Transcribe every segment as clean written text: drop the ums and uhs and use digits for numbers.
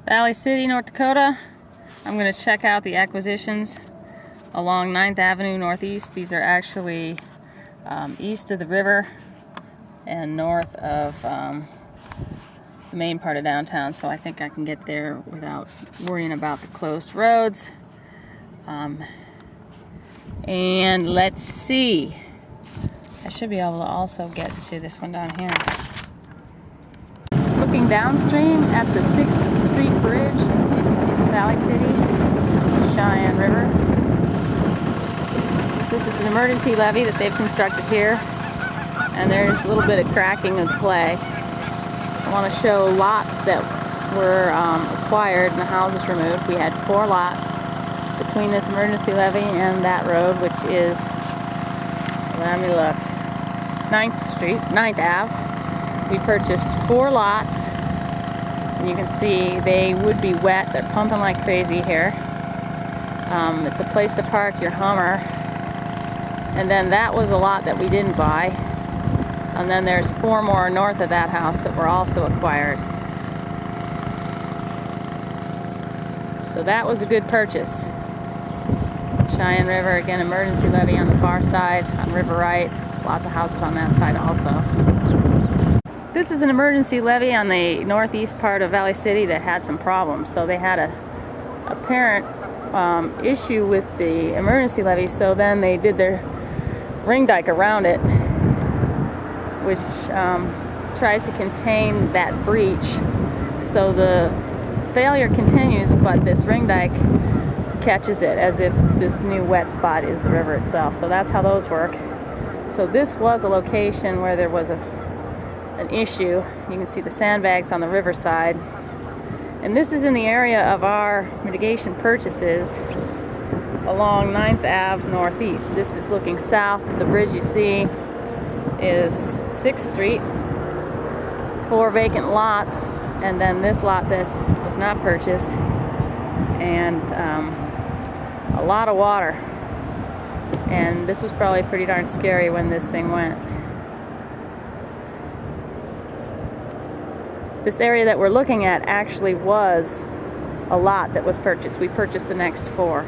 Valley City, North Dakota. I'm going to check out the acquisitions along 9th Avenue Northeast. These are actually east of the river and north of the main part of downtown, so I think I can get there without worrying about the closed roads. And let's see. I should be able to also get to this one down here. Looking downstream at the 6th Street Bridge, Valley City, this is the Cheyenne River. This is an emergency levee that they've constructed here, and there's a little bit of cracking of clay. I want to show lots that were acquired and the houses removed. We had 4 lots between this emergency levee and that road, which is, let me look, 9th Ave. We purchased 4 lots, and you can see they would be wet. They're pumping like crazy here. It's a place to park your Hummer. And then that was a lot that we didn't buy. And then there's 4 more north of that house that were also acquired. So that was a good purchase. Cheyenne River, again, emergency levee on the far side, on River Right. Lots of houses on that side also. This is an emergency levee on the northeast part of Valley City that had some problems. So they had a apparent issue with the emergency levee, so then they did their ring dike around it, which tries to contain that breach. So the failure continues, but this ring dike catches it as if this new wet spot is the river itself. So that's how those work. So this was a location where there was an issue. You can see the sandbags on the riverside. And this is in the area of our mitigation purchases along 9th Ave Northeast. This is looking south. The bridge you see is 6th Street. 4 vacant lots, and then this lot that was not purchased, and a lot of water. And this was probably pretty darn scary when this thing went. This area that we're looking at actually was a lot that was purchased. We purchased the next 4.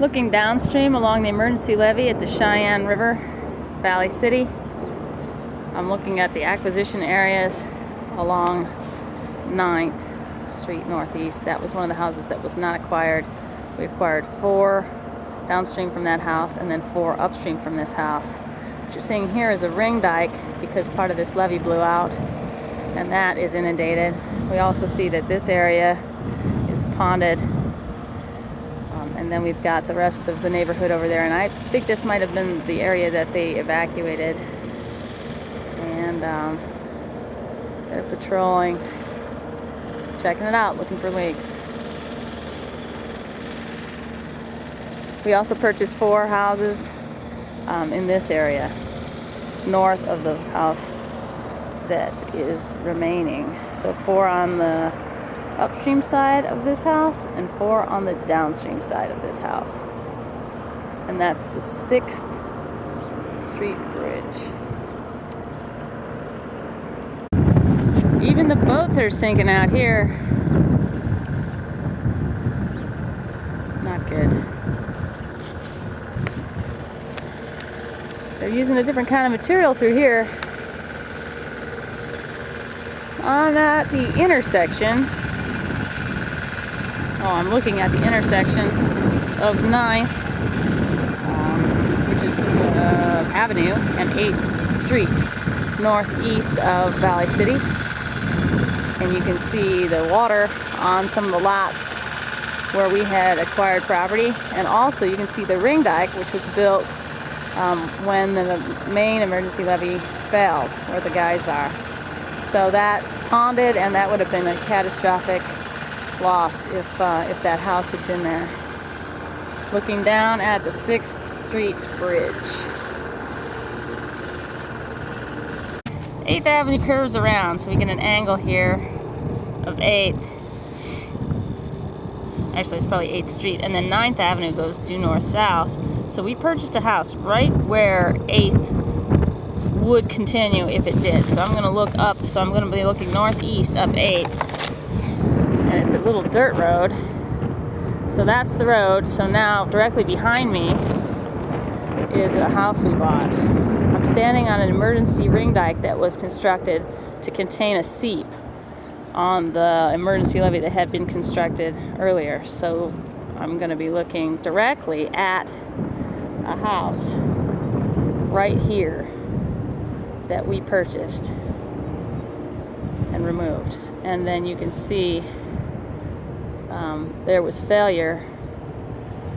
Looking downstream along the emergency levee at the Cheyenne River, Valley City, I'm looking at the acquisition areas along 9th Street Northeast. That was one of the houses that was not acquired. We acquired 4 downstream from that house and then 4 upstream from this house. What you're seeing here is a ring dike because part of this levee blew out, and that is inundated. We also see that this area is ponded, and then we've got the rest of the neighborhood over there, and I think this might have been the area that they evacuated. And they're patrolling, checking it out, looking for leaks. We also purchased 4 houses in this area, north of the house that is remaining. So 4 on the upstream side of this house and 4 on the downstream side of this house. And that's the 6th Street Bridge. Even the boats are sinking out here. Not good. They're using a different kind of material through here. I'm at the intersection. Oh, I'm looking at the intersection of 9th, which is Avenue, and 8th Street, northeast of Valley City. And you can see the water on some of the lots where we had acquired property. And also you can see the ring dike, which was built when the main emergency levee failed, where the guys are. So that's ponded, and that would have been a catastrophic loss if that house had been there. Looking down at the 6th Street Bridge. 8th Avenue curves around, so we get an angle here of 8th. Actually, it's probably 8th Street. And then 9th Avenue goes due north-south. So we purchased a house right where 8th would continue if it did. So I'm going to look up. So I'm going to be looking northeast up 8. And it's a little dirt road. So that's the road. So now directly behind me is a house we bought. I'm standing on an emergency ring dike that was constructed to contain a seep on the emergency levee that had been constructed earlier. So I'm going to be looking directly at a house right here that we purchased and removed. And then you can see there was failure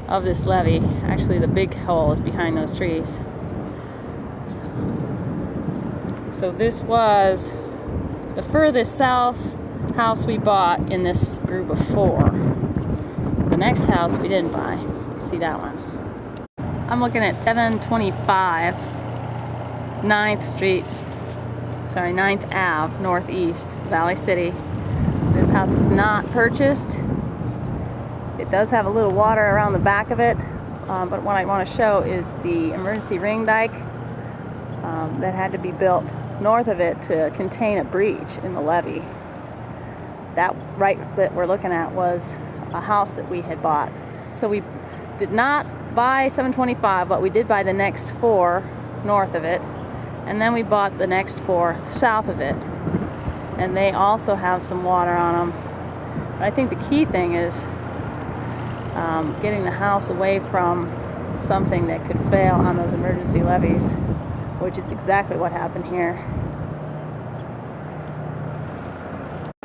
of this levee. Actually, the big hole is behind those trees. So this was the furthest south house we bought in this group of 4. The next house we didn't buy. Let's see that one. I'm looking at 725 9th Ave, Northeast, Valley City. This house was not purchased. It does have a little water around the back of it, but what I want to show is the emergency ring dike that had to be built north of it to contain a breach in the levee. That that we're looking at was a house that we had bought. So we did not buy 725, but we did buy the next 4 north of it, and then we bought the next 4 south of it, and they also have some water on them. But I think the key thing is getting the house away from something that could fail on those emergency levees, which is exactly what happened here.